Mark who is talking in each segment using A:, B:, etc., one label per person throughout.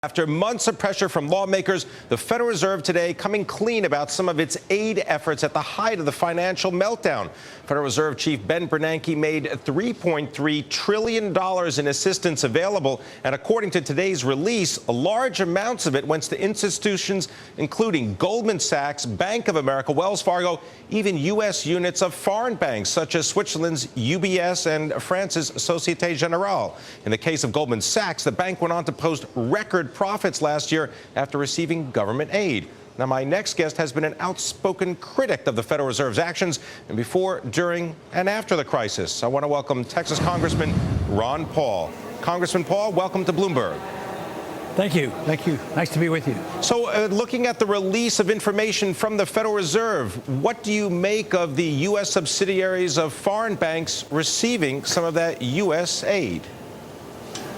A: After months of pressure from lawmakers, the Federal Reserve today coming clean about some of its aid efforts at the height of the financial meltdown. Federal Reserve Chief Ben Bernanke made $3.3 trillion in assistance available, and according to today's release, large amounts of it went to institutions including Goldman Sachs, Bank of America, Wells Fargo, even U.S. units of foreign banks such as Switzerland's UBS and France's Societe Generale. In the case of Goldman Sachs, the bank went on to post record profits last year after receiving government aid. Now, my next guest has been an outspoken critic of the Federal Reserve's actions and before, during, and after the crisis. I want to welcome Texas Congressman Ron Paul. Congressman Paul, welcome to Bloomberg.
B: Thank you. Thank you. Nice to be with you.
A: So looking at the release of information from the Federal Reserve, what do you make of the U.S. subsidiaries of foreign banks receiving some of that U.S. aid?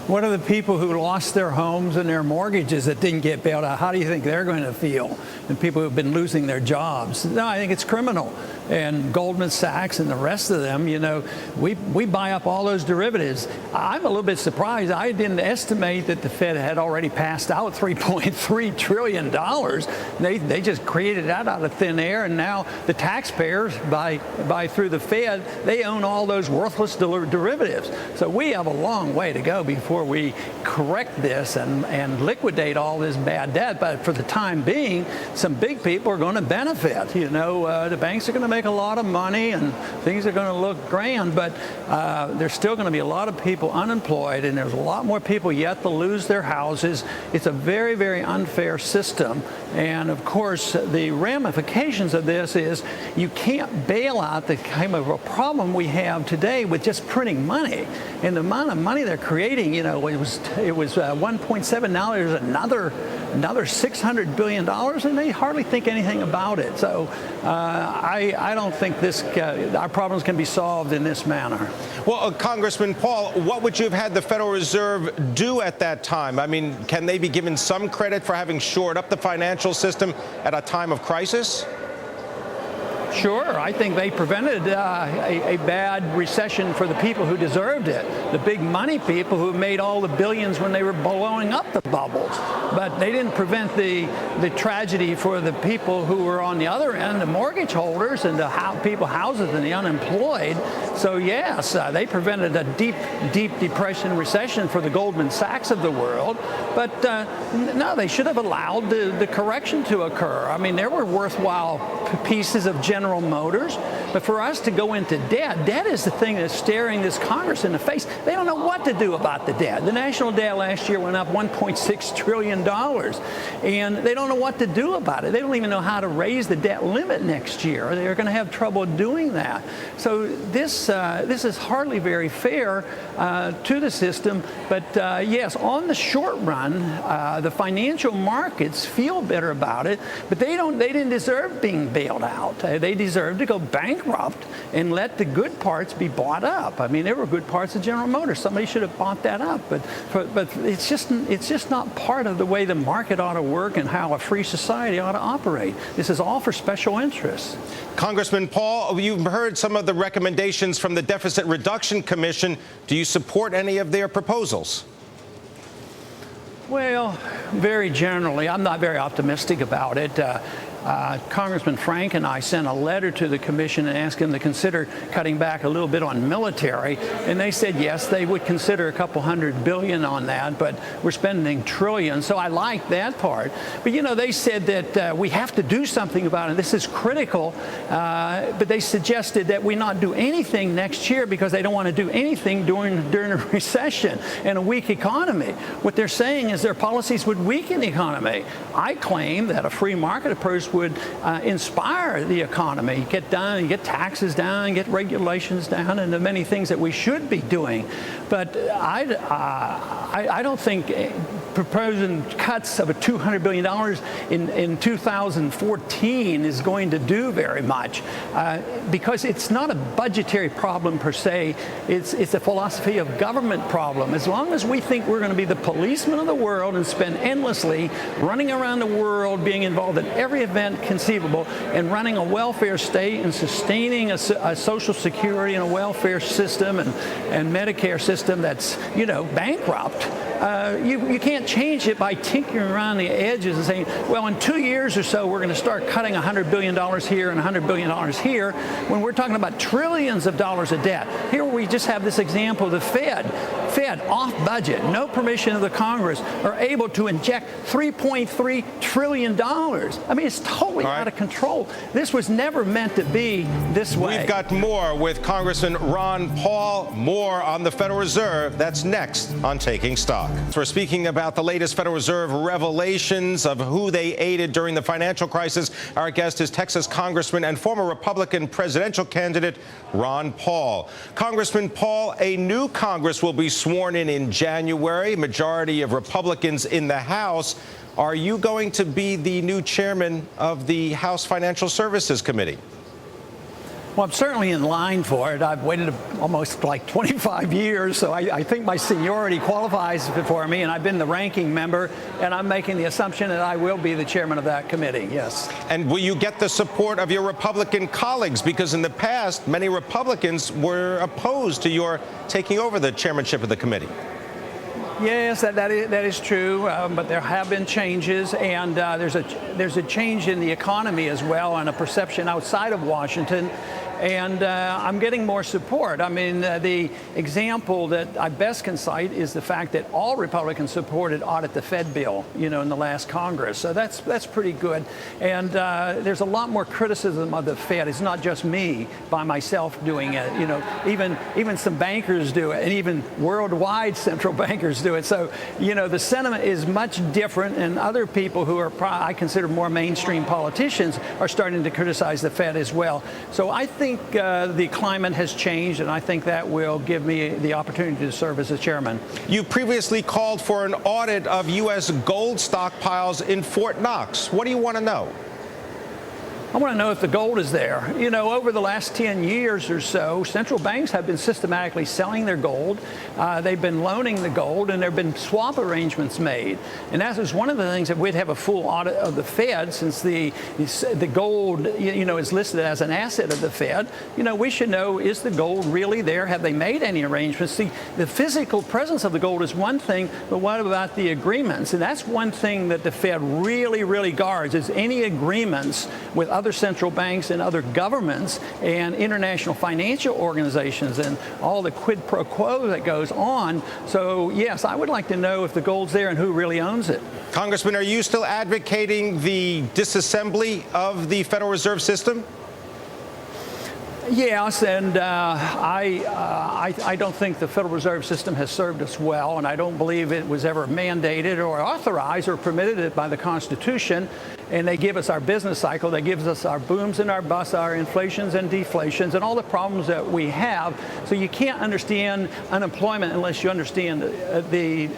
B: What are the people who lost their homes and their mortgages that didn't get bailed out? How do you think they're going to feel? And people who've been losing their jobs? No, I think it's criminal. And Goldman Sachs and the rest of them, you know, we buy up all those derivatives. I'm a little bit surprised. I didn't estimate that the Fed had already passed out $3.3 trillion. They just created that out of thin air, and now the taxpayers, by through the Fed, they own all those worthless derivatives. So we have a long way to go before we correct this and liquidate all this bad debt. But for the time being, some big people are going to benefit. You know, the banks are going to make a lot of money and things are going to look grand, but there's still going to be a lot of people unemployed, and there's a lot more people yet to lose their houses. It's a very, very unfair system. And of course, the ramifications of this is you can't bail out the kind of a problem we have today with just printing money. And the amount of money they're creating, you know, it was 1.7. Now there's another $600 billion, and they hardly think anything about it. So I don't think our problems can be solved in this manner.
A: Well, Congressman Paul, what would you have had the Federal Reserve do at that time? I mean, can they be given some credit for having shored up the financial system at a time of crisis?
B: Sure. I think they prevented a bad recession for the people who deserved it, the big money people who made all the billions when they were blowing up the bubbles. But they didn't prevent the tragedy for the people who were on the other end, the mortgage holders and the houses and the unemployed. So, yes, they prevented a deep, deep depression recession for the Goldman Sachs of the world. But no, they should have allowed the correction to occur. I mean, there were worthwhile pieces of General Motors, but for us to go into debt is the thing that's staring this Congress in the face. They don't know what to do about the debt. The national debt last year went up $1.6 trillion, and they don't know what to do about it. They don't even know how to raise the debt limit next year. They're going to have trouble doing that. So this is hardly very fair to the system. But yes, on the short run, the financial markets feel better about it, but they didn't deserve being bailed out. They deserve to go bankrupt and let the good parts be bought up. I mean, there were good parts of General Motors. Somebody should have bought that up, but it's just not part of the way the market ought to work and how a free society ought to operate. This is all for special interests.
A: Congressman Paul, you've heard some of the recommendations from the Deficit Reduction Commission. Do you support any of their proposals?
B: Well, very generally, I'm not very optimistic about it. Congressman Frank and I sent a letter to the commission and asked them to consider cutting back a little bit on military, and they said yes, they would consider a couple $100 billion on that, but we're spending trillions, so I like that part. But you know, they said that we have to do something about it. This is critical, but they suggested that we not do anything next year because they don't want to do anything during a recession and a weak economy. What they're saying is their policies would weaken the economy. I claim that a free market approach would inspire the economy, get taxes down, get regulations down, and the many things that we should be doing. But I don't think proposing cuts of $200 billion in 2014 is going to do very much because it's not a budgetary problem per se. It's a philosophy of government problem. As long as we think we're going to be the policemen of the world and spend endlessly running around the world, being involved in every event conceivable, and running a welfare state and sustaining a Social Security and a welfare system and Medicare system that's, you know, bankrupt, You can't change it by tinkering around the edges and saying, well, in 2 years or so, we're going to start cutting $100 billion here and $100 billion here, when we're talking about trillions of dollars of debt. Here we just have this example of the Fed off budget, no permission of the Congress, are able to inject $3.3 trillion. I mean, it's totally out of control. This was never meant to be this way.
A: We've got more with Congressman Ron Paul. More on the Federal Reserve. That's next on Taking Stock. We're speaking about the latest Federal Reserve revelations of who they aided during the financial crisis. Our guest is Texas Congressman and former Republican presidential candidate Ron Paul. Congressman Paul, a new Congress will be sworn in January. Majority of Republicans in the House. Are you going to be the new chairman of the House Financial Services Committee?
B: Well, I'm certainly in line for it. I've waited almost like 25 years, so I think my seniority qualifies for me, and I've been the ranking member, and I'm making the assumption that I will be the chairman of that committee, yes.
A: And will you get the support of your Republican colleagues? Because in the past, many Republicans were opposed to your taking over the chairmanship of the committee.
B: Yes, that is true, but there have been changes, and there's a change in the economy as well, and a perception outside of Washington. And I'm getting more support. I mean, the example that I best can cite is the fact that all Republicans supported audit the Fed bill, in the last Congress. So that's pretty good. And there's a lot more criticism of the Fed. It's not just me by myself doing it. Even some bankers do it, and even worldwide central bankers do it. So, the sentiment is much different, and other people who are, I consider, more mainstream politicians are starting to criticize the Fed as well. So I think the climate has changed, and I think that will give me the opportunity to serve as a chairman. You
A: previously called for an audit of U.S. gold stockpiles in Fort Knox. What do you want to know?
B: I want to know if the gold is there. Over the last 10 years or so, central banks have been systematically selling their gold. They've been loaning the gold, and there have been swap arrangements made. And that is one of the things that we'd have a full audit of the Fed, since the gold, is listed as an asset of the Fed. We should know, is the gold really there? Have they made any arrangements? See, the physical presence of the gold is one thing, but what about the agreements? And that's one thing that the Fed really, really guards, is any agreements with other central banks and other governments and international financial organizations and all the quid pro quo that goes on. So, yes, I would like to know if the gold's there and who really owns it.
A: Congressman, are you still advocating the disassembly of the Federal Reserve System?
B: Yes, and I don't think the Federal Reserve System has served us well, and I don't believe it was ever mandated or authorized or permitted by the Constitution. And they give us our business cycle. They give us our booms and our busts, our inflations and deflations, and all the problems that we have. So you can't understand unemployment unless you understand the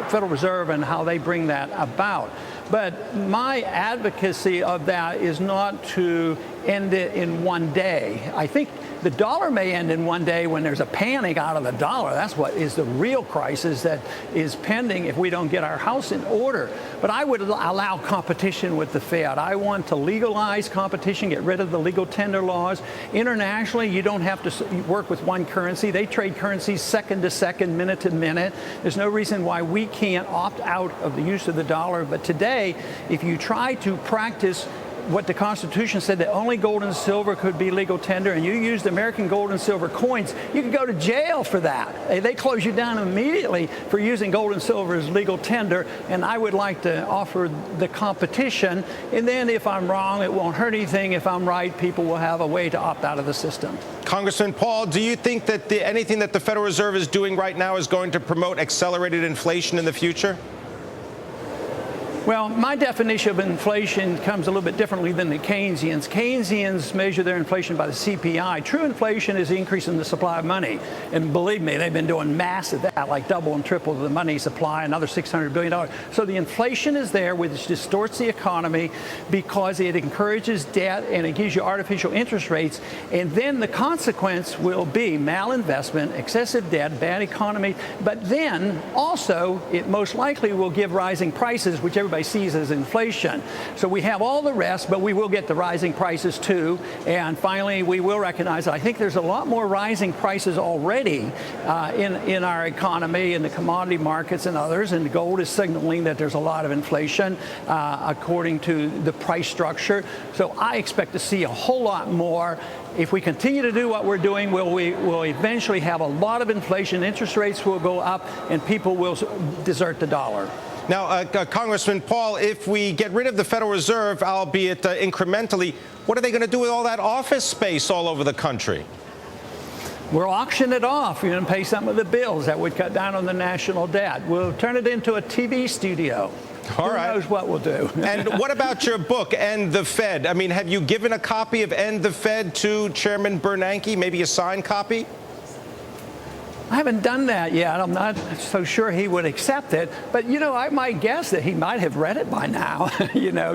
B: Federal Reserve and how they bring that about. But my advocacy of that is not to end it in one day. I think the dollar may end in one day when there's a panic out of the dollar. That's what is the real crisis that is pending if we don't get our house in order. But I would allow competition with the Fed. I want to legalize competition, get rid of the legal tender laws. Internationally, you don't have to work with one currency. They trade currencies second to second, minute to minute. There's no reason why we can't opt out of the use of the dollar. But today, if you try to practice what the Constitution said, that only gold and silver could be legal tender, and you used American gold and silver coins, you could go to jail for that. They close you down immediately for using gold and silver as legal tender, and I would like to offer the competition. And then if I'm wrong, it won't hurt anything. If I'm right, people will have a way to opt out of the system.
A: Congressman Paul, do you think that anything that the Federal Reserve is doing right now is going to promote accelerated inflation in the future?
B: Well, my definition of inflation comes a little bit differently than the Keynesians. Keynesians measure their inflation by the CPI. True inflation is the increase in the supply of money. And believe me, they've been doing massive that, like double and triple the money supply, another $600 billion. So the inflation is there, which distorts the economy because it encourages debt and it gives you artificial interest rates. And then the consequence will be malinvestment, excessive debt, bad economy. But then also it most likely will give rising prices, which everybody survey sees as inflation. So we have all the rest, but we will get the rising prices too. And finally, we will recognize that I think there's a lot more rising prices already in our economy, in the commodity markets and others. And gold is signaling that there's a lot of inflation according to the price structure. So I expect to see a whole lot more. If we continue to do what we're doing, we'll eventually have a lot of inflation. Interest rates will go up, and people will desert the dollar.
A: Now, Congressman Paul, if we get rid of the Federal Reserve, albeit incrementally, what are they going to do with all that office space all over the country?
B: We'll auction it off and pay some of the bills. That would cut down on the national debt. We'll turn it into a TV studio.
A: All right.
B: Who knows what we'll do?
A: And what about your book, End the Fed? I mean, have you given a copy of End the Fed to Chairman Bernanke, maybe a signed copy?
B: I haven't done that yet. I'm not so sure he would accept it. But, I might guess that he might have read it by now,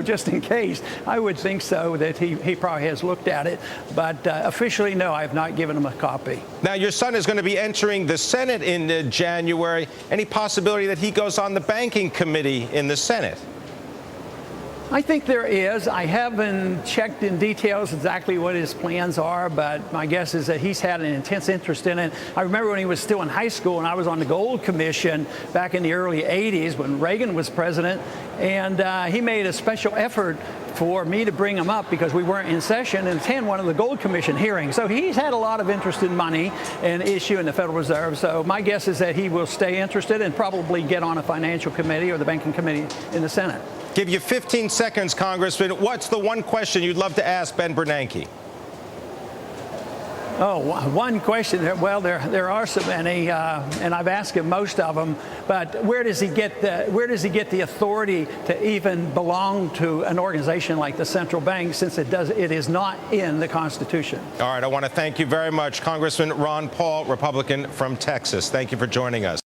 B: just in case. I would think so, that he probably has looked at it. But officially, no, I have not given him a copy.
A: Now, your son is going to be entering the Senate in January. Any possibility that he goes on the banking committee in the Senate?
B: I think there is. I haven't checked in details exactly what his plans are, but my guess is that he's had an intense interest in it. I remember when he was still in high school and I was on the Gold Commission back in the early 80s when Reagan was president, and he made a special effort for me to bring him up because we weren't in session and attend one of the Gold Commission hearings. So he's had a lot of interest in money and issue in the Federal Reserve. So my guess is that he will stay interested and probably get on a financial committee or the banking committee in the Senate.
A: Give you 15 seconds, Congressman. What's the one question you'd love to ask Ben Bernanke?
B: Oh, one question. Well, there are so many, and I've asked him most of them. But where does he get the authority to even belong to an organization like the central bank, since it is not in the Constitution?
A: All right. I want to thank you very much, Congressman Ron Paul, Republican from Texas. Thank you for joining us.